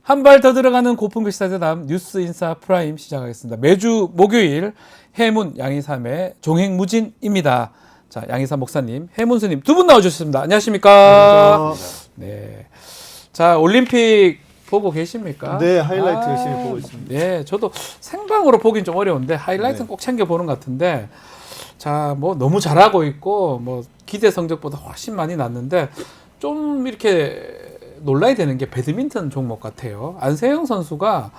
한 발 더 들어가는 고품격 시사대담 뉴스 인사 프라임 시작하겠습니다. 매주 목요일 해문 양희삼의 종횡무진입니다. 자, 양희삼 목사님, 해문 스님 두 분 나와주셨습니다. 안녕하십니까? 안녕하세요. 네. 자, 올림픽 보고 계십니까? 네, 하이라이트 열심히 보고 있습니다. 네, 저도 생방으로 보긴 좀 어려운데 하이라이트는 꼭 챙겨보는 것 같은데, 자, 뭐 너무 잘하고 있고 뭐 기대 성적보다 훨씬 많이 났는데 좀 이렇게 논란이 되는 게 배드민턴 종목 같아요. 안세영 선수가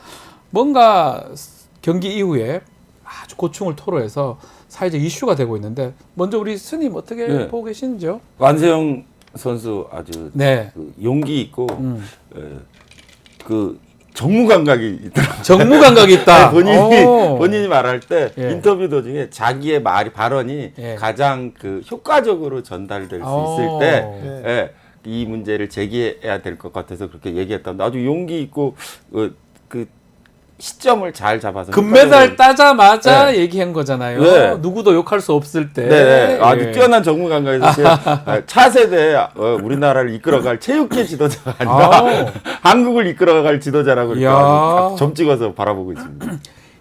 뭔가 경기 이후에 아주 고충을 토로해서 사회적 이슈가 되고 있는데, 먼저 우리 스님 어떻게 네. 보고 계시는지요? 안세영 선수 아주 네. 그 용기 있고 그 정무 감각이 있더라고요. 정무 감각이 있다. 본인이 말할 때 예. 인터뷰 도중에 자기의 발언이 예. 가장 그 효과적으로 전달될 수 있을 때 예, 이 문제를 제기해야 될 것 같아서 그렇게 얘기했답니다. 아주 용기 있고 그 시점을 잘 잡아서 금메달 따자마자 네. 얘기한 거잖아요. 네. 누구도 욕할 수 없을 때. 네, 아주 예. 뛰어난 정무 감각에서 차세대 우리나라를 이끌어갈 체육계 지도자가 아니라 한국을 이끌어갈 지도자라고 이렇게 아주 점 찍어서 바라보고 있습니다.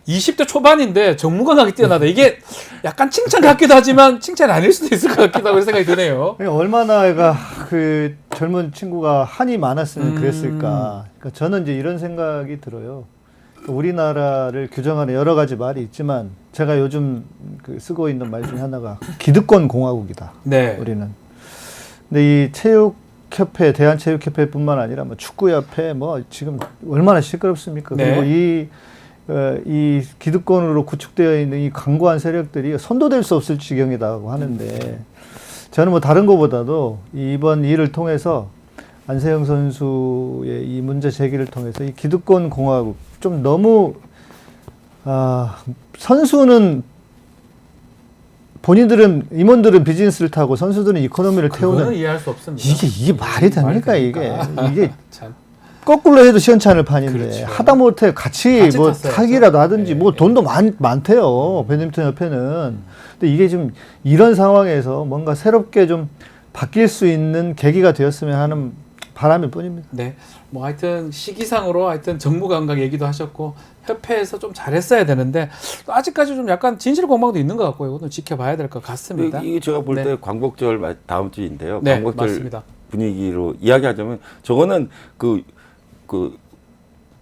20대 초반인데 정무 감각이 뛰어나다. 이게 약간 칭찬 같기도 하지만 칭찬이 아닐 수도 있을 것 같기도 하고 생각이 드네요. 얼마나 애가 그 젊은 친구가 한이 많았으면 그랬을까. 그러니까 저는 이제 이런 생각이 들어요. 우리나라를 규정하는 여러 가지 말이 있지만 제가 요즘 그 쓰고 있는 말 중에 하나가 기득권 공화국이다. 네. 우리는. 근데 이 체육협회, 대한체육협회뿐만 아니라 뭐 축구협회 뭐 지금 얼마나 시끄럽습니까? 네. 그리고 이 기득권으로 구축되어 있는 이 강고한 세력들이 선도될 수 없을 지경이라고 하는데, 저는 뭐 다른 것보다도 이번 일을 통해서 안세영 선수의 이 문제 제기를 통해서 이 기득권 공화국 좀 너무 선수는 본인들은 임원들은 비즈니스를 타고 선수들은 이코노미를 그거는 태우는, 이해할 수 없습니다. 이게 말이 됩니까? 이게 참. 거꾸로 해도 시원찮을 판인데, 그렇죠. 하다못해 같이 뭐 탔어야죠. 사기라도 하든지 예, 뭐 돈도 많대요. 배드민턴 협회는. 근데 이게 좀 이런 상황에서 뭔가 새롭게 좀 바뀔 수 있는 계기가 되었으면 하는 바람일 뿐입니다. 네. 뭐 하여튼 시기상으로 하여튼 정무 감각 얘기도 하셨고 협회에서 좀 잘했어야 되는데 아직까지 좀 약간 진실 공방도 있는 것 같고요. 이것도 지켜봐야 될 것 같습니다. 이게 제가 볼 때 네. 광복절 다음 주인데요. 네, 광복절 맞습니다. 분위기로 이야기하자면 저거는 그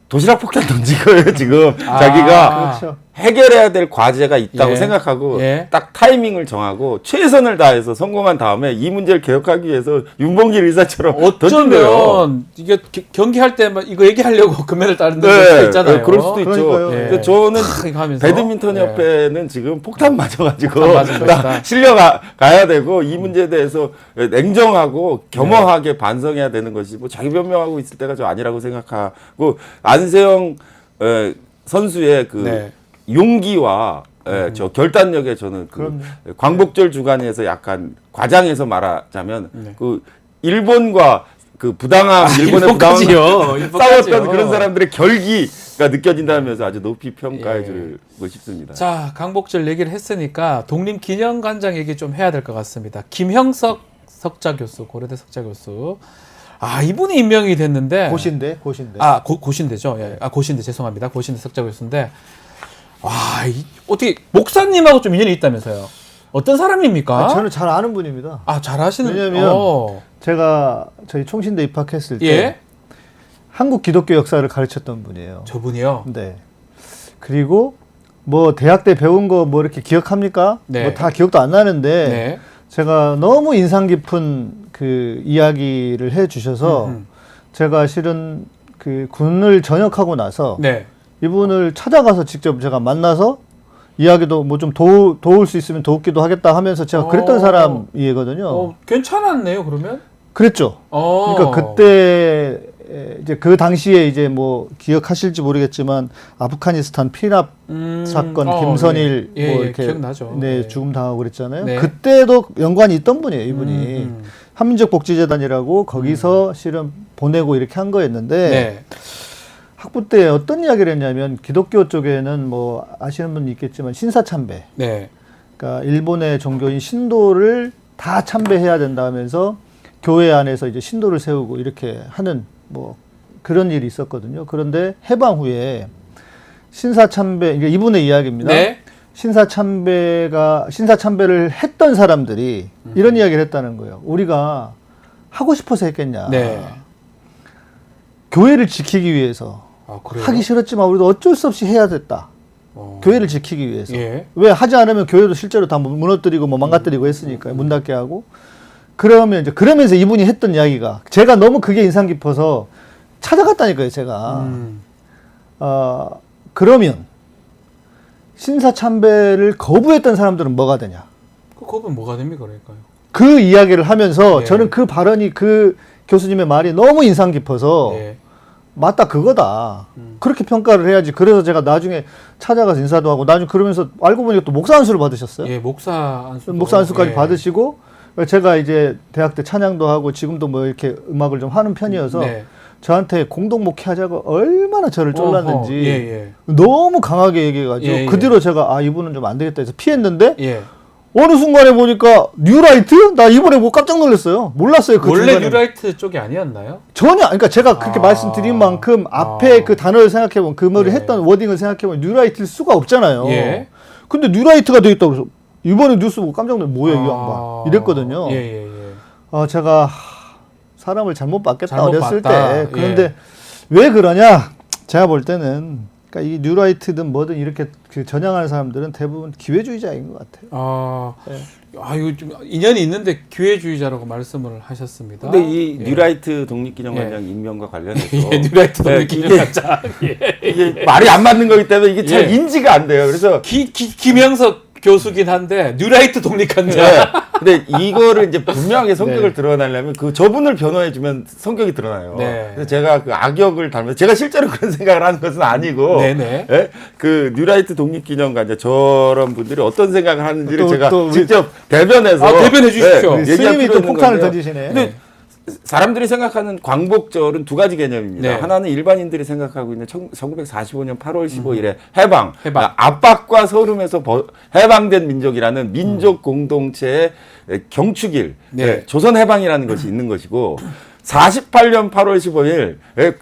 도시락 폭탄 던진 거예요, 지금. 자기가 그렇죠. 해결해야 될 과제가 있다고 예. 생각하고 예. 딱 타이밍을 정하고 최선을 다해서 성공한 다음에 이 문제를 개혁하기 위해서 윤봉길 의사처럼 던진 거예요. 어쩌면 이게 경기할 때 막 이거 얘기하려고 금메달 따는 데 네, 수도 있잖아요. 네, 그럴 수도 있죠. 그러니까요. 예. 근데 저는 이거 하면서. 배드민턴 예. 협회는 지금 폭탄 맞아가지고 폭탄 맞은 것이다. 실려가야 되고 이 문제에 대해서 냉정하고 겸허하게 반성해야 되는 것이 뭐 자기 변명하고 있을 때가 좀 아니라고 생각하고, 안세영 선수의 그 네. 용기와 저 결단력에 저는 그 광복절 주간에서 약간 과장해서 말하자면 그 일본과 그 부당함, 일본의 부당함 일본까지요. 싸웠던 그런 사람들의 결기가 느껴진다면서 아주 높이 평가해 주고 싶습니다. 자, 광복절 얘기를 했으니까 독립기념관장 얘기 좀 해야 될 것 같습니다. 김형석 석좌 교수, 고려대 석좌 교수. 이분이 임명이 됐는데. 고신대. 고신대죠. 예. 고신대, 죄송합니다. 고신대 석좌 교수인데. 어떻게 목사님하고 좀 인연이 있다면서요? 어떤 사람입니까? 저는 잘 아는 분입니다. 잘 아시는. 왜냐면 제가 저희 총신대 입학했을 때 예? 한국 기독교 역사를 가르쳤던 분이에요. 저분이요. 네. 그리고 뭐 대학 때 배운 거 뭐 이렇게 기억합니까? 네. 뭐 다 기억도 안 나는데 네. 제가 너무 인상 깊은 그 이야기를 해 주셔서 제가 실은 그 군을 전역하고 나서 네. 이분을 찾아가서 직접 제가 만나서 이야기도 뭐 좀 도울 수 있으면 도우기도 하겠다 하면서 제가 그랬던 사람이거든요. 괜찮았네요, 그러면? 그랬죠. 그러니까 그때 이제 그 당시에 이제 뭐 기억하실지 모르겠지만 아프가니스탄 피납 사건 김선일 뭐 이렇게 기억나죠. 네, 죽음 당하고 그랬잖아요. 네. 그때도 연관이 있던 분이에요, 이분이. 한민족복지재단이라고 거기서 실은 보내고 이렇게 한 거였는데 네. 학부 때 어떤 이야기를 했냐면 기독교 쪽에는 뭐 아시는 분 있겠지만 신사참배. 네. 그러니까 일본의 종교인 신도를 다 참배해야 된다 하면서 교회 안에서 이제 신도를 세우고 이렇게 하는 뭐 그런 일이 있었거든요. 그런데 해방 후에 신사참배, 이게 이분의 이야기입니다. 네. 신사참배를 했던 사람들이 이런 이야기를 했다는 거예요. 우리가 하고 싶어서 했겠냐. 네. 교회를 지키기 위해서 아, 그래요? 하기 싫었지만 우리도 어쩔 수 없이 해야 됐다. 어. 교회를 지키기 위해서. 예. 왜 하지 않으면 교회도 실제로 다 무너뜨리고 뭐 망가뜨리고 했으니까 문 닫게 하고. 그러면서 이분이 했던 이야기가 제가 너무 그게 인상 깊어서 찾아갔다니까요, 제가. 그러면 신사참배를 거부했던 사람들은 뭐가 되냐? 그건 뭐가 됩니까, 그러니까요? 그 이야기를 하면서 네. 저는 그 발언이 그 교수님의 말이 너무 인상 깊어서 네. 맞다, 그거다. 그렇게 평가를 해야지. 그래서 제가 나중에 찾아가서 인사도 하고 나중에 그러면서 알고 보니까 또 목사 안수를 받으셨어요. 예, 목사 안수. 목사 안수까지 예. 받으시고 제가 이제 대학 때 찬양도 하고 지금도 뭐 이렇게 음악을 좀 하는 편이어서 네. 저한테 공동 목회하자고 얼마나 저를 쫄랐는지 어허, 예, 너무 강하게 얘기해가지고 예, 그 예. 뒤로 제가 이분은 좀 안 되겠다 해서 피했는데 예. 어느 순간에 보니까 뉴라이트? 나 이번에 뭐 깜짝 놀랐어요. 몰랐어요. 그 원래 중간에. 뉴라이트 쪽이 아니었나요? 전혀, 그러니까 제가 그렇게 아. 말씀드린 만큼 앞에 그 단어를 생각해보면 그 말을 예. 했던 워딩을 생각해보면 뉴라이트일 수가 없잖아요. 예. 근데 뉴라이트가 돼 있다고 그래서 이번에 뉴스 보고 깜짝 놀랐어요. 뭐야 이 양반. 이랬거든요. 예, 예, 예. 제가 사람을 잘못 봤겠다 잘못 어렸을 봤다. 때. 그런데 왜 그러냐? 제가 볼 때는 그러니까 이 뉴라이트든 뭐든 이렇게 그 전향하는 사람들은 대부분 기회주의자인 것 같아요. 아, 이거 좀 인연이 있는데 기회주의자라고 말씀을 하셨습니다. 근데 이 예. 뉴라이트 독립기념관장 임명과 관련해서 예, 뉴라이트 독립기념관장. 이게 말이 안 맞는 거기 때문에 이게 잘 예. 인지가 안 돼요. 그래서 김영석 교수긴 한데 뉴라이트 독립관장. 네. 근데 이거를 이제 분명하게 성격을 네. 드러내려면 그 저분을 변호해주면 성격이 드러나요. 네. 그래서 제가 그 악역을 닮아서 제가 실제로 그런 생각을 하는 것은 아니고, 네네. 예? 그 뉴라이트 독립기념관장 저런 분들이 어떤 생각을 하는지를 또 제가 우리- 직접 대변해서 대변해 주십시오. 우리 얘기할 스님이 필요 또 있는 폭탄을 건데요. 던지시네. 근데 사람들이 생각하는 광복절은 두 가지 개념입니다. 네. 하나는 일반인들이 생각하고 있는 1945년 8월 15일에 해방. 해방. 압박과 서름에서 해방된 민족이라는 민족 공동체의 경축일, 네. 예, 조선 해방이라는 것이 있는 것이고 48년 8월 15일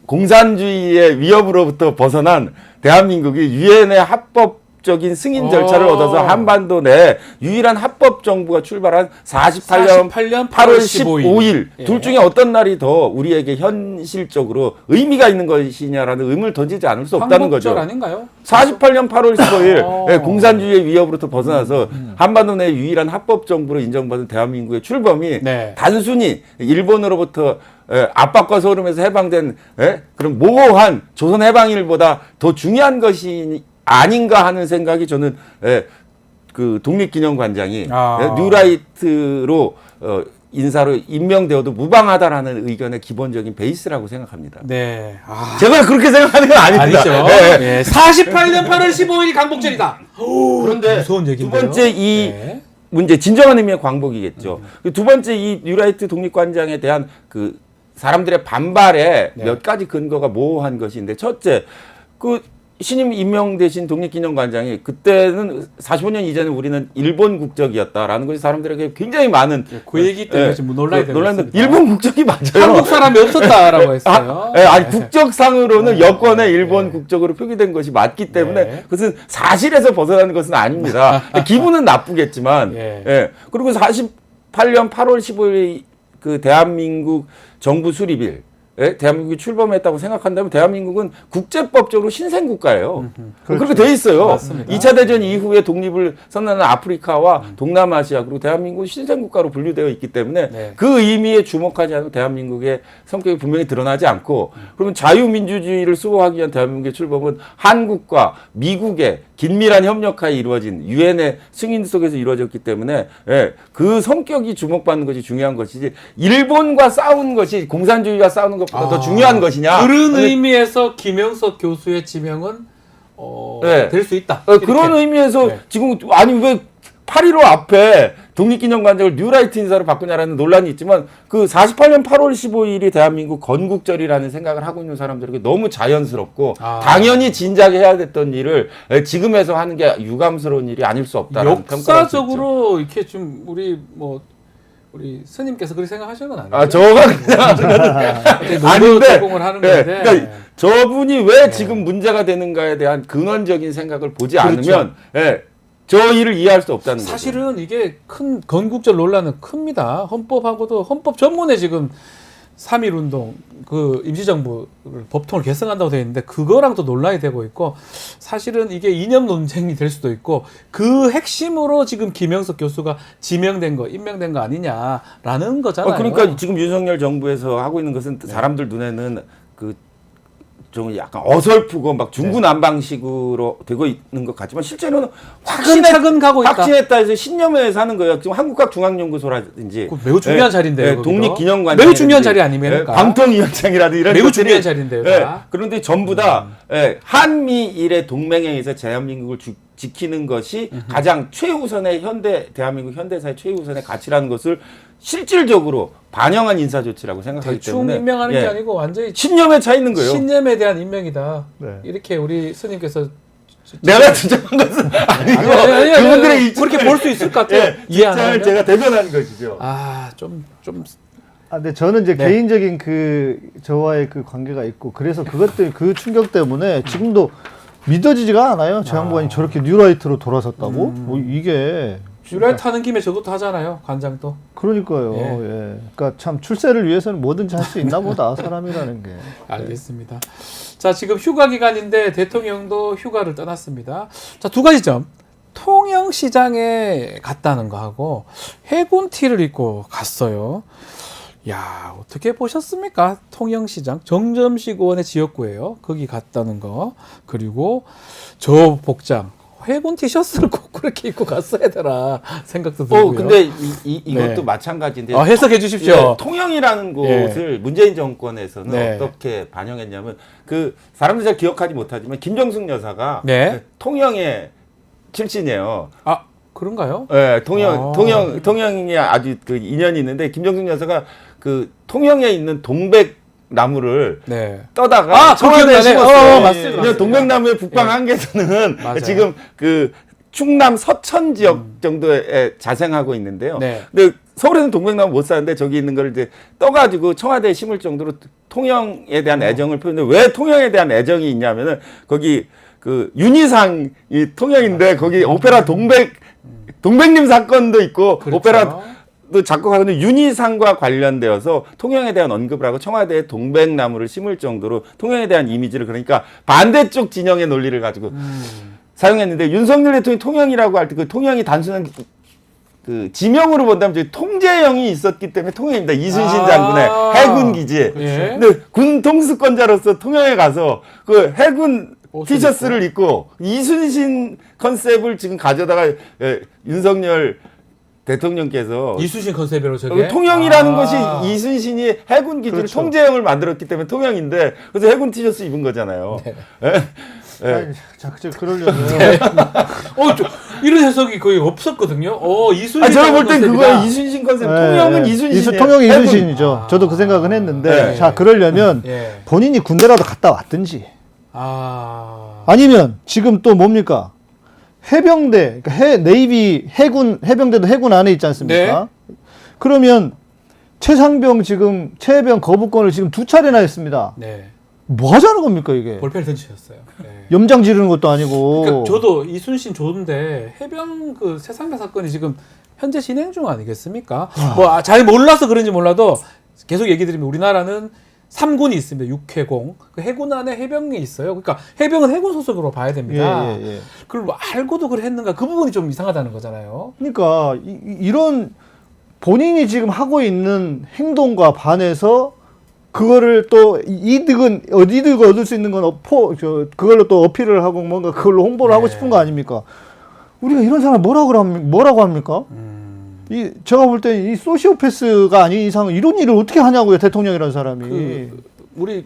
공산주의의 위협으로부터 벗어난 대한민국이 유엔의 합법적인 승인 절차를 얻어서 한반도 내 유일한 합법 정부가 출발한 48년 48년 8월 15일 예. 둘 중에 어떤 날이 더 우리에게 현실적으로 의미가 있는 것이냐라는 의문을 던지지 않을 수 없다는 거죠. 광복절 아닌가요? 48년 8월 15일 어. 공산주의의 위협으로부터 벗어나서 한반도 내 유일한 합법 정부로 인정받은 대한민국의 출범이 네. 단순히 일본으로부터 압박과 소름에서 해방된 그런 모호한 조선 해방일보다 더 중요한 것이 아닌가 하는 생각이 저는 그 독립기념관장이 뉴라이트로 인사로 임명되어도 무방하다라는 의견의 기본적인 베이스라고 생각합니다. 네. 제가 그렇게 생각하는 건 아닙니다. 아니죠. 네. 48년 8월 15일이 강복절이다. 그런데 무서운 두 얘기인데요. 번째 이 네. 문제 진정한 의미의 광복이겠죠. 두 번째 이 뉴라이트 독립관장에 대한 그 사람들의 반발에 네. 몇 가지 근거가 모호한 것인데 첫째 그 신임 임명되신 독립기념관장이 그때는 45년 이전에 우리는 일본 국적이었다라는 것이 사람들에게 굉장히 많은 그 얘기 때문에 지금 논란이 되고 논란인데 있습니다. 일본 국적이 맞아요. 한국 사람이 없었다라고 했어요. 아니 국적상으로는 네. 여권에 일본 네. 국적으로 표기된 것이 맞기 때문에 네. 그것은 사실에서 벗어나는 것은 아닙니다. 기분은 나쁘겠지만 예. 그리고 48년 8월 15일 그 대한민국 정부 수립일 대한민국이 출범했다고 생각한다면 대한민국은 국제법적으로 신생국가예요. 그렇게 돼 있어요. 맞습니다. 2차 대전 이후에 독립을 선언한 아프리카와 동남아시아 그리고 대한민국은 신생국가로 분류되어 있기 때문에 네. 그 의미에 주목하지 않으면 대한민국의 성격이 분명히 드러나지 않고 그러면 자유민주주의를 수호하기 위한 대한민국의 출범은 한국과 미국의 긴밀한 협력하에 이루어진 유엔의 승인 속에서 이루어졌기 때문에 그 성격이 주목받는 것이 중요한 것이지 일본과 싸운 것이 공산주의와 싸우는 것보다 더 중요한 것이냐. 그런 의미에서 김영석 교수의 지명은 네. 될 수 있다. 그런 의미에서 네. 지금 아니 왜 8.15 앞에 독립기념관장을 뉴라이트 인사로 바꾸냐라는 논란이 있지만 그 48년 8월 15일이 대한민국 건국절이라는 생각을 하고 있는 사람들에게 너무 자연스럽고 당연히 진작에 해야 됐던 일을 지금에서 하는 게 유감스러운 일이 아닐 수 없다라는 평가를 역사적으로 이렇게 좀 우리 뭐 우리 스님께서 그렇게 생각하시는 건 아니에요? 아, 저가 그냥 아닌데, 제공을 하는 예, 건데. 그러니까 저분이 왜 지금 문제가 되는가에 대한 근원적인 생각을 보지 그렇죠. 않으면 예, 저 일을 이해할 수 없다는 거죠. 사실은 이게 큰 건국절 논란은 큽니다. 헌법하고도 헌법 전문에 지금 3.1운동 그 임시정부를 법통을 개정한다고 되어 있는데 그거랑도 논란이 되고 있고 사실은 이게 이념 논쟁이 될 수도 있고 그 핵심으로 지금 김영석 교수가 지명된 거 임명된 거 아니냐라는 거잖아요. 그러니까 지금 윤석열 정부에서 하고 있는 것은 사람들 눈에는 그 좀 약간 어설프고 막 중구난방식으로 되고 있는 것 같지만 실제로는 차근차근 가고 있다. 확신했다 해서 신념에서 하는 거예요. 지금 한국과중앙연구소라든지 그 매우 중요한 자리인데요. 거기도. 독립기념관 매우 중요한 자리 아니면까? 방통위원장이라든지 이런 매우 것들이, 중요한 자리인데요. 다. 그런데 전부 다 한미일의 동맹행에서 대한민국을 지키는 것이 가장 최우선의 대한민국 현대사의 최우선의 가치라는 것을 실질적으로 반영한 인사 조치라고 생각하기 대충 때문에 임명하는 게 아니고 완전히 신념에 차 있는 거예요. 신념에 대한 임명이다. 네. 이렇게 우리 스님께서 내가 주장한 것은 아니고 아니, 그분들의 이 그렇게 볼 수 있을 것 같아요. 이해 안 입장을 하면. 제가 대변한 것이죠. 좀 근데 저는 이제 네. 개인적인 저와의 그 관계가 있고 그래서 그 충격 때문에 지금도 믿어지지가 않아요. 저 양반이 저렇게 뉴라이트로 돌아섰다고? 뭐 이게 뉴라이트 하는 김에 저것도 하잖아요. 관장도. 그러니까요. 예. 그러니까 참 출세를 위해서는 뭐든지 할 수 있나 보다 사람이라는 게. 알겠습니다. 자, 지금 휴가 기간인데 대통령도 휴가를 떠났습니다. 자, 두 가지 점. 통영시장에 갔다는 거 하고 해군 티를 입고 갔어요. 야, 어떻게 보셨습니까? 통영시장 정점식 의원의 지역구예요. 거기 갔다는 거. 그리고 저 복장 해군 티셔츠를 꼭 그렇게 입고 갔어야 되나 생각도 들고요. 근데 이것도 네. 마찬가지인데 해석해 주십시오. 통영이라는 곳을 문재인 정권에서는 네. 어떻게 반영했냐면 그 사람들 잘 기억하지 못하지만 김정숙 여사가 네. 통영의 출신이에요. 아, 그런가요? 네, 아. 통영이 아주 그 인연이 있는데 김정숙 여사가 그 통영에 있는 동백나무를 네. 떠다가 청와대에 기억나네. 심었어요. 맞습니다. 근데 동백나무의 북방 한계에서는 맞아요. 지금 그 충남 서천 지역 정도에 자생하고 있는데요. 네. 근데 서울에는 동백나무 못 사는데 저기 있는 걸 이제 떠가지고 청와대에 심을 정도로 통영에 대한 애정을 표현해. 왜 통영에 대한 애정이 있냐면은 거기 그 윤희상이 통영인데 거기 오페라 동백님 사건도 있고 그렇죠. 오페라도 작곡하는 윤희상과 관련되어서 통영에 대한 언급을 하고 청와대에 동백나무를 심을 정도로 통영에 대한 이미지를 그러니까 반대쪽 진영의 논리를 가지고 사용했는데 윤석열 대통령이 통영이라고 할 때 그 통영이 단순한 그 지명으로 본다면 저희 통제형이 있었기 때문에 통영입니다. 이순신 장군의 해군 기지. 예. 근데 군 통수권자로서 통영에 가서 그 해군 옷을 티셔츠를 입고 이순신 컨셉을 지금 가져다가 윤석열 대통령께서 이수신 컨셉으로 저게 통영이라는 것이 이순신이 해군 기지를 그렇죠. 통제형을 만들었기 때문에 통영인데 그래서 해군 티셔츠 입은 거잖아요. 아니, 자꾸 그러려면 이런 해석이 거의 없었거든요. 이순신 제가 볼 땐 컨셉이다. 그거예요. 이순신 컨셉. 통영은 이순신이에요. 통영이 해군. 이순신이죠. 저도 그 생각은 했는데 네. 자 그러려면 예. 본인이 군대라도 갔다 왔든지 아. 아니면 지금 또 뭡니까 해병대 그러니까 네이비 해군 해병대도 해군 안에 있지 않습니까? 그러면 최상병 지금 최해병 거부권을 지금 2차례나 했습니다. 네. 뭐 하자는 겁니까 이게? 볼펜 던지셨어요. 네. 염장 지르는 것도 아니고. 그러니까 저도 이순신 좋은데 해병 그 세상배 사건이 지금 현재 진행 중 아니겠습니까? 뭐 잘 몰라서 그런지 몰라도 계속 얘기 드리면 우리나라는 3군이 있습니다. 육해공. 그 해군 안에 해병이 있어요. 그러니까 해병은 해군 소속으로 봐야 됩니다. 예. 그걸 뭐 알고도 그걸 했는가 그 부분이 좀 이상하다는 거잖아요. 그러니까 이런 본인이 지금 하고 있는 행동과 반해서 그거를 또 이득을 얻을 수 있는 건 그걸로 또 어필을 하고 뭔가 그걸로 홍보를 하고 싶은 거 아닙니까? 우리가 이런 사람 뭐라고 합니까? 제가 볼 때 이 소시오패스가 아닌 이상 이런 일을 어떻게 하냐고요, 대통령이라는 사람이. 우리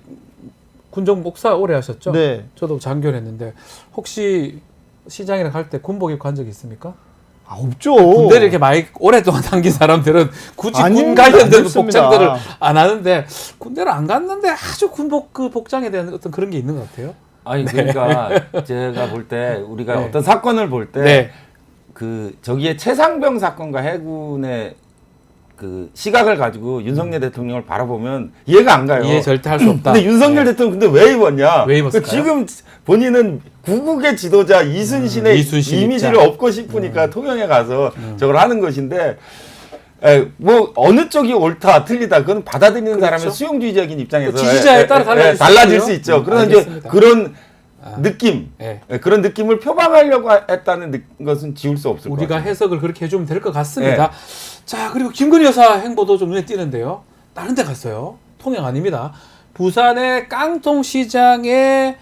군정 목사 오래 하셨죠? 네. 저도 장교했는데 혹시 시장이랑 갈 때 군복 입고 간 적이 있습니까? 없죠. 군대를 이렇게 많이 오랫동안 당긴 사람들은 굳이 군 관련된 복장들을 안 하는데 군대를 안 갔는데 아주 군복 그 복장에 대한 어떤 그런 게 있는 것 같아요. 아니 그러니까 제가 볼 때 우리가 네. 어떤 사건을 볼 때 네. 그 저기에 최상병 사건과 해군의 그 시각을 가지고 윤석열 대통령을 바라보면 이해가 안 가요. 이해 절대 할 수 없다. 근데 윤석열 네. 대통령 근데 왜 입었냐? 왜 입었을까요? 지금 본인은 구국의 지도자 이순신의 이순신 이미지를 입자. 업고 싶으니까 통영에 가서 저걸 하는 것인데 뭐 어느 쪽이 옳다 틀리다 그건 받아들이는 그렇죠. 사람의 수용주의적인 입장에서 지지자에 따라 달라질 수 수 있고요. 있죠. 그러나 이제 알겠습니다. 그런 느낌, 예. 그런 느낌을 표방하려고 했다는 것은 지울 수 없을 것 우리가 같아요. 해석을 그렇게 해주면 될 것 같습니다. 자, 그리고 김건희 여사 행보도 좀 눈에 띄는데요. 다른 데 갔어요. 통영 아닙니다. 부산의 깡통시장에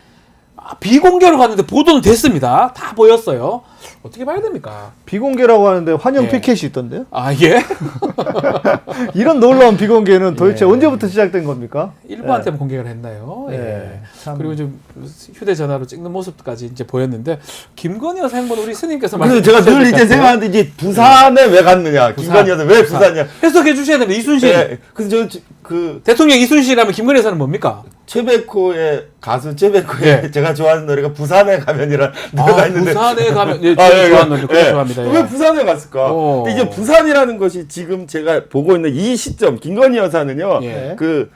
비공개로 갔는데 보도는 됐습니다. 다 보였어요. 어떻게 봐야 됩니까? 비공개라고 하는데 환영 예. 피켓이 있던데요? 아, 예? 이런 놀라운 비공개는 도대체 언제부터 시작된 겁니까? 일부한테만 공개를 했나요? 예. 예, 참. 그리고 좀 휴대전화로 찍는 모습까지 이제 보였는데 김건희 여사 행보는 우리 스님께서 그래서 제가 늘 이제 생각하는데 이제 부산에 왜 갔느냐, 김건희 여사 왜 부산이냐. 해석해 주셔야 됩니다. 이순신 그래서 그 대통령 이순신이라면 김건희 여사는 뭡니까? 최백호의 가수 최백호의 예. 제가 좋아하는 노래가 부산에 가면이라는 노래가 있는데 부산에 가면 예, 아, 예, 좋아하는 노래 그거 예. 좋아합니다. 예. 왜 부산에 갔을까? 오. 근데 이제 부산이라는 것이 지금 제가 보고 있는 이 시점 김건희 여사는요. 예. 그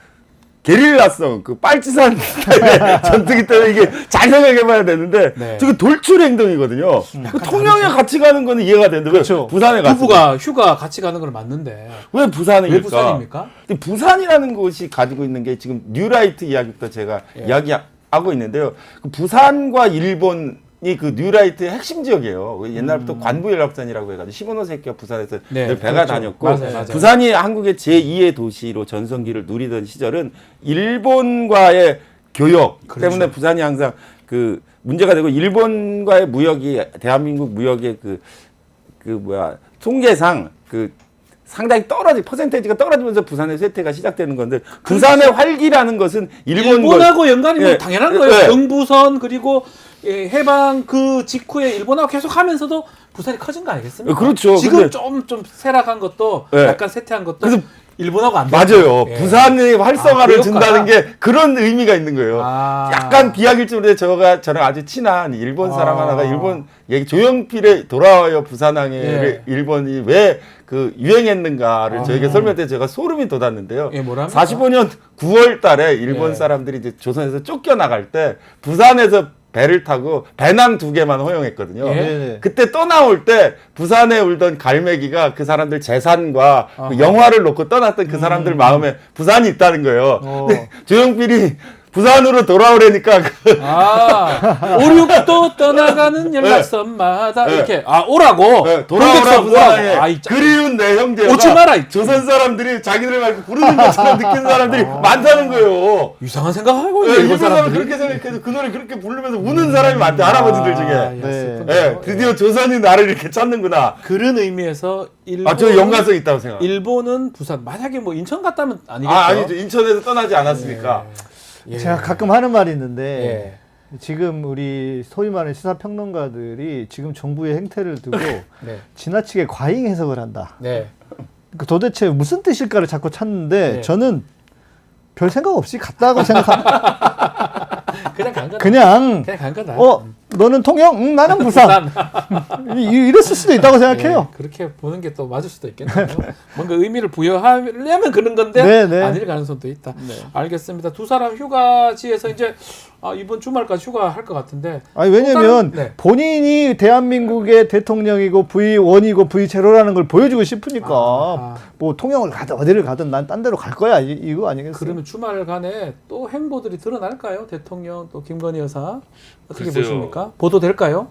게릴라성 그 빨치산 스타일의 전투기 때문에 이게 잘 생각해봐야 되는데 네. 저거 돌출 행동이거든요. 그 통영에 같이 가는 거는 이해가 되는데 그렇죠. 왜 부산에 갔어요? 부부가 휴가 같이 가는 건 맞는데 왜 부산입니까? 왜 부산입니까? 근데 부산이라는 곳이 가지고 있는 게 지금 뉴라이트 이야기부터 제가 예. 이야기하고 있는데요. 그 부산과 일본이 그 뉴라이트의 핵심 지역이에요. 옛날부터 관부연락선이라고 해가지고 시모노세키가 부산에서 네, 늘 배가 그렇죠. 다녔고 맞아요. 부산이 한국의 제2의 도시로 전성기를 누리던 시절은 일본과의 교역 그렇죠. 때문에 부산이 항상 그 문제가 되고 일본과의 무역이 대한민국 무역의 그 통계상 그 상당히 퍼센테이지가 떨어지면서 부산의 쇠퇴가 시작되는 건데 부산의 활기라는 것은 일본하고 연관이 뭐 예. 당연한 거예요. 예. 경부선 그리고 예, 해방 그 직후에 일본하고 계속 하면서도 부산이 커진 거 아니겠습니까? 그렇죠. 지금 근데- 좀 쇠락한 것도 예. 약간 쇠퇴한 것도 그래서 일본하고 안 맞아요. 예. 부산의 활성화를 아, 준다는 게 그런 의미가 있는 거예요. 아. 약간 비약일적으로 저랑 아주 친한 일본 사람 아. 하나가 일본 얘기 조용필의 돌아와요 부산항해를 예. 일본이 왜 그 유행했는가를 아. 저에게 설명할 때 제가 소름이 돋았는데요. 예, 뭐랍니까? 45년 9월 달에 일본 예. 사람들이 이제 조선에서 쫓겨나갈 때 부산에서 배를 타고 배낭 2개만 허용했거든요. 예. 네네. 그때 떠나올 때 부산에 울던 갈매기가 그 사람들 재산과 그 아하. 영화를 놓고 떠났던 그 사람들 마음에 부산이 있다는 거예요. 어. 근데 조용필이 부산으로 돌아오려니까 아, 56도 떠나가는 연락선마다 네. 이렇게 오라고 돌아오라 동백섬 부산에 오라고. 이 그리운 내 형제가 오지 마라, 이 조선 사람들이 자기들 말고 부르는 것처럼 느끼는 사람들이 많다는 거예요. 이상한 생각하고 네, 있네 일본 일본 사람은 사람들이. 그렇게 생각해서 그 노래 그렇게 부르면서 우는 사람이 많대 할아버지들 중에. 아, 네. 예, 드디어 조선이 나를 이렇게 찾는구나. 그런 의미에서 일본 저 연관성 있다고 생각. 일본은 부산 만약에 뭐 인천 갔다면 아니겠죠? 아니죠. 인천에서 떠나지 않았으니까. 예. 제가 가끔 하는 말이 있는데 예. 지금 우리 소위 말하는 시사평론가들이 지금 정부의 행태를 두고 네. 지나치게 과잉 해석을 한다. 네. 그 도대체 무슨 뜻일까를 자꾸 찾는데 네. 저는 별 생각 없이 갔다고 생각합니다. 그냥 간 거다. 그냥 간 거다. 너는 통영? 응, 나는 부산. 이랬을 수도 있다고 생각해요. 예, 그렇게 보는 게 또 맞을 수도 있겠네요. 뭔가 의미를 부여하려면 그런 건데 네, 네. 아닐 가능성도 있다. 알겠습니다. 두 사람 휴가지에서 이제 이번 주말까지 휴가할 것 같은데. 아니 왜냐면 네. 본인이 대한민국의 대통령이고 V1이고 V0라는 걸 보여주고 싶으니까 아. 뭐 통영을 가든 어디를 가든 난 딴 데로 갈 거야 이거 아니겠어요? 그러면 주말간에 또 행보들이 드러날까요? 대통령 또 김건희 여사 어떻게 글쎄요. 보십니까? 보도될까요?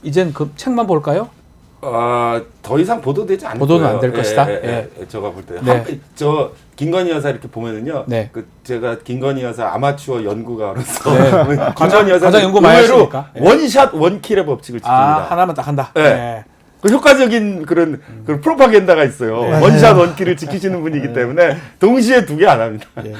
이젠 그 책만 볼까요? 더 이상 보도되지 않을 보도는 거예요. 안될 것이다? 예. 제가 볼 때. 네. 저 김건희 여사 이렇게 보면은요. 네. 제가 김건희 여사 아마추어 연구가로서 네. 김건희 여사 가장 연구 많이 의외로 하시니까. 예. 원샷 원킬의 법칙을 지킵니다. 하나만 딱 한다. 네. 네. 그 효과적인 그런 프로파간다가 있어요. 네. 원샷 원킬을 지키시는 분이기 때문에 동시에 2개 안 합니다. 예,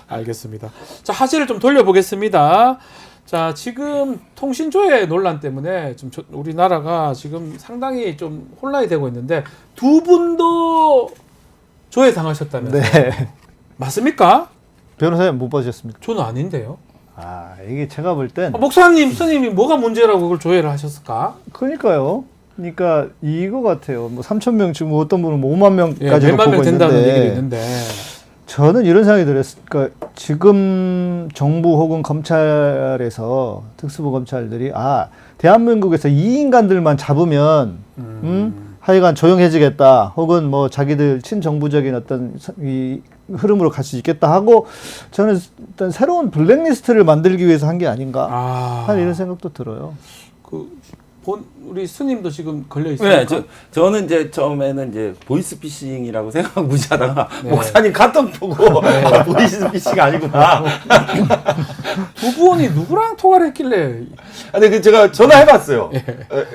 알겠습니다. 자, 화제를 좀 돌려보겠습니다. 자, 지금 통신조회 논란 때문에 좀 우리나라가 지금 상당히 좀 혼란이 되고 있는데 두 분도 조회 당하셨다면서요? 네. 맞습니까? 변호사님 못 봐주셨습니까? 저는 아닌데요. 이게 제가 볼 땐 목사님, 스님이 뭐가 문제라고 그걸 조회를 하셨을까? 그러니까요. 그러니까 이거 같아요. 뭐 3천 명 지금 어떤 분은 뭐 5만 예, 명까지도 몇만 명 보고 된다는 얘기도 있는데 있는데. 저는 이런 생각이 들어요. 그러니까 지금 정부 혹은 검찰에서 특수부 검찰들이 대한민국에서 이 인간들만 잡으면 하여간 조용해지겠다. 혹은 뭐 자기들 친정부적인 어떤 이 흐름으로 갈 수 있겠다 하고 저는 일단 새로운 블랙리스트를 만들기 위해서 한 게 아닌가 하는 이런 생각도 들어요. 우리 스님도 지금 걸려 있습니까? 네, 저는 이제 처음에는 이제 보이스피싱이라고 생각하고 무시하다가 네. 목사님 카톡 보고 보이스피싱 아니구나. 두 분이 누구랑 통화를 했길래 근데 제가 전화해봤어요.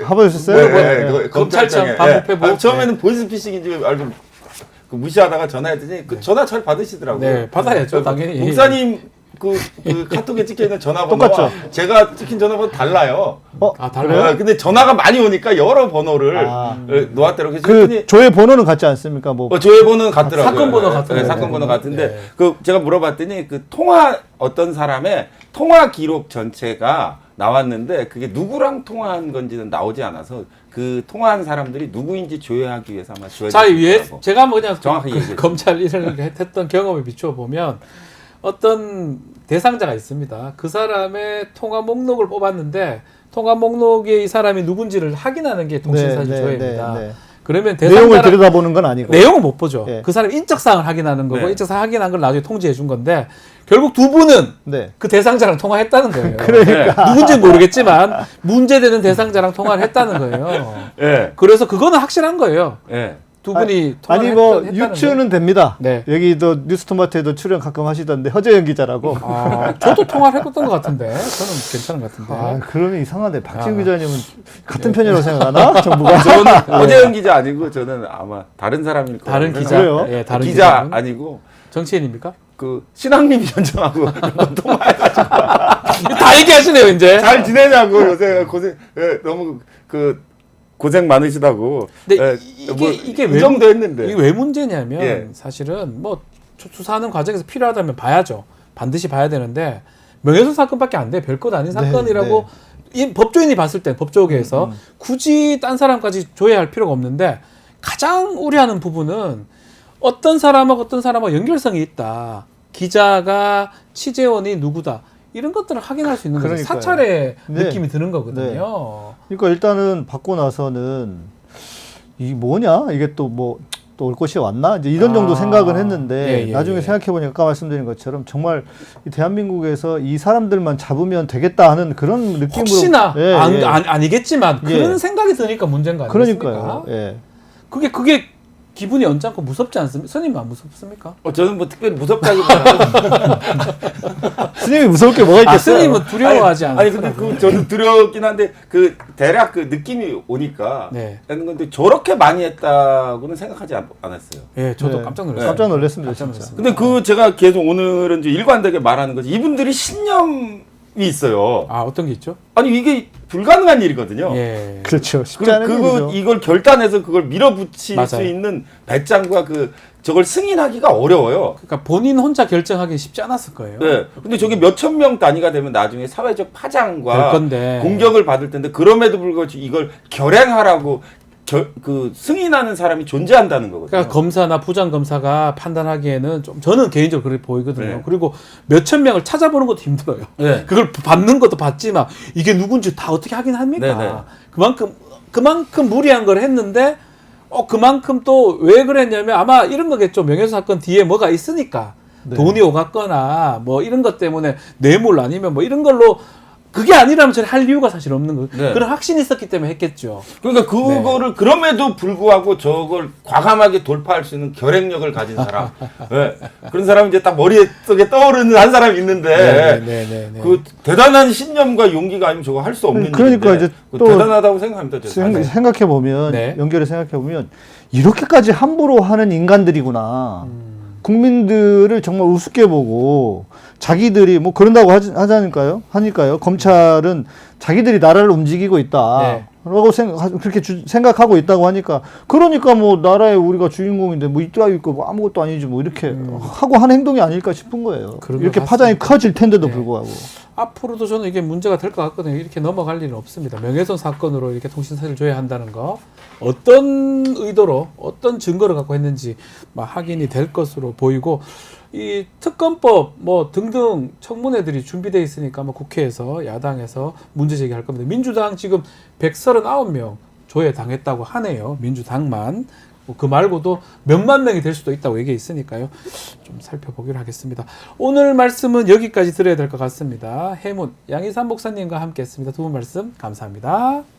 해보셨어요? 네, 검찰청 반부패부? 처음에는 보이스피싱인지 알고 무시하다가 전화했더니 그 전화 잘 받으시더라고요. 네, 받아야죠, 당연히. 목사님 그 카톡에 찍혀 있는 전화번호와 똑같죠? 제가 찍힌 전화번호 달라요. 달라요? 근데 전화가 많이 오니까 여러 번호를 놓았더라고요. 그 조회 번호는 같지 않습니까? 뭐 조회 번호는 같더라고요. 사건 번호 같은데. 네, 사건 번호 같은데 네. 그 제가 물어봤더니 그 통화 어떤 사람의 통화 기록 전체가 나왔는데 그게 누구랑 통화한 건지는 나오지 않아서 그 통화한 사람들이 누구인지 조회하기 위해서 아마 자, 제가 뭐 그냥 정확하게 얘기해주세요. 검찰 일을 했던 경험에 비추어 보면 어떤 대상자가 있습니다. 그 사람의 통화 목록을 뽑았는데 통화 목록에 이 사람이 누군지를 확인하는 게 통신사실 조회입니다. 그러면 내용을 들여다보는 건 아니고 내용은 못 보죠. 네. 그 사람 인적사항을 확인하는 거고 네. 인적사항 확인한 걸 나중에 통지해 준 건데 결국 두 분은 네. 그 대상자랑 통화했다는 거예요. 그러니까. 누군지는 모르겠지만 문제되는 대상자랑 통화를 했다는 거예요. 예. 그래서 그거는 확실한 거예요. 예. 두 분이 아니 통화를 뭐 했다는 유추는 됩니다. 네. 여기도 뉴스토마토에도 출연 가끔 하시던데 허재영 기자라고. 저도 통화를 해봤던 것 같은데 저는 괜찮은 것 같은데. 그러면 이상한데 박지훈 기자님은 같은 편이라고 생각하나? 정부가? 저는 허재영 기자 아니고 저는 아마 다른 사람일 거예요. 다른 기자, 그래요? 예, 다른 기자 기자분. 아니고 정치인입니까? 그 신앙님 전정하고 통화해가지고 다 얘기하시네요 이제. 잘 지내냐고 요새 고생 너무 고생 많으시다고. 근데 이게 이 정도 했는데. 이게 왜 문제냐면 예. 사실은 뭐 수사하는 과정에서 필요하다면 봐야죠. 반드시 봐야 되는데 명예훼손 사건밖에 안 돼. 별것 아닌 사건이라고 이 법조인이 봤을 때 법조계에서 굳이 딴 사람까지 조회할 필요가 없는데 가장 우려하는 부분은 어떤 사람하고 어떤 사람하고 연결성이 있다. 기자가 취재원이 누구다. 이런 것들을 확인할 수 있는 거죠. 그러니까요. 사찰의 네. 느낌이 드는 거거든요. 그러니까 일단은 받고 나서는 이 뭐냐? 이게 또 뭐 또 올 것이 왔나? 이제 이런 정도 생각은 했는데 나중에 생각해 보니까 아까 말씀드린 것처럼 정말 이 대한민국에서 이 사람들만 잡으면 되겠다 하는 그런 느낌으로 혹시나 아니겠지만 그런 생각이 드니까 문제인 거 아니겠습니까? 그러니까요. 예. 그게 기분이 언짢고 무섭지 않습니까? 스님 안 무섭습니까? 저는 뭐 특별히 무섭다기보다는 스님이 무서울 게 뭐가 있겠어요? 스님은 두려워하지 않아요. 아니 근데 저는 두렵긴 한데 대략 느낌이 오니까 네. 하는 건데 저렇게 많이 했다고는 생각하지 않았어요. 예, 저도 네. 깜짝 놀랐어요. 깜짝 놀랐습니다. 깜짝 진짜. 놀랐습니다. 근데 제가 계속 오늘은 이제 일관되게 말하는 거지. 이분들이 신념이 있어요. 어떤 게 있죠? 아니 이게 불가능한 일이거든요. 예. 그렇죠. 쉽지 않은 일이죠. 이걸 결단해서 그걸 밀어붙일 맞아요. 수 있는 배짱과 저걸 승인하기가 어려워요. 그러니까 본인 혼자 결정하기 쉽지 않았을 거예요. 네. 근데 저게 몇천 명 단위가 되면 나중에 사회적 파장과 될 건데. 공격을 받을 텐데 그럼에도 불구하고 이걸 결행하라고 승인하는 사람이 존재한다는 거거든요. 그러니까 검사나 부장 검사가 판단하기에는 좀 저는 개인적으로 그렇게 보이거든요. 네. 그리고 몇천 명을 찾아보는 것도 힘들어요. 네. 그걸 받는 것도 받지만 이게 누군지 다 어떻게 확인합니까? 네, 네. 그만큼 무리한 걸 했는데 그만큼 또 왜 그랬냐면 아마 이런 거겠죠. 명예훼손 사건 뒤에 뭐가 있으니까 돈이 오갔거나 뭐 이런 것 때문에 뇌물 아니면 뭐 이런 걸로 그게 아니라면 저는 할 이유가 사실 없는 거예요. 네. 그런 확신이 있었기 때문에 했겠죠. 그러니까 그거를 그럼에도 불구하고 저걸 과감하게 돌파할 수 있는 결행력을 가진 사람. 네. 그런 사람이 이제 딱 머릿속에 떠오르는 한 사람이 있는데 네. 그 대단한 신념과 용기가 아니면 저거 할 수 없는 그러니까 일인데 이제 그거 또 대단하다고 생각합니다. 저는. 생각해 보면 네. 연결해 생각해 보면 이렇게까지 함부로 하는 인간들이구나. 국민들을 정말 우습게 보고 자기들이 뭐 그런다고 하니까요. 검찰은 자기들이 나라를 움직이고 있다. 네. 라고 그렇게 생각하고 있다고 하니까, 그러니까 뭐 나라의 우리가 주인공인데 뭐 이따위 있고 뭐 아무것도 아니지 뭐 이렇게 하고 한 행동이 아닐까 싶은 거예요. 그런 이렇게 것 파장이 같습니다. 커질 텐데도 네. 불구하고. 앞으로도 저는 이게 문제가 될 것 같거든요. 이렇게 넘어갈 일은 없습니다. 명예훼손 사건으로 이렇게 통신사를 줘야 한다는 거, 어떤 의도로 어떤 증거를 갖고 했는지 막 확인이 될 것으로 보이고, 이 특검법 뭐 등등 청문회들이 준비되어 있으니까 뭐 국회에서 야당에서 문제 제기할 겁니다. 민주당 지금 139명 조회 당했다고 하네요. 민주당만. 그 말고도 몇만 명이 될 수도 있다고 얘기해 있으니까요. 좀 살펴보기로 하겠습니다. 오늘 말씀은 여기까지 들어야 될 것 같습니다. 해문 양희삼 목사님과 함께 했습니다. 두 분 말씀 감사합니다.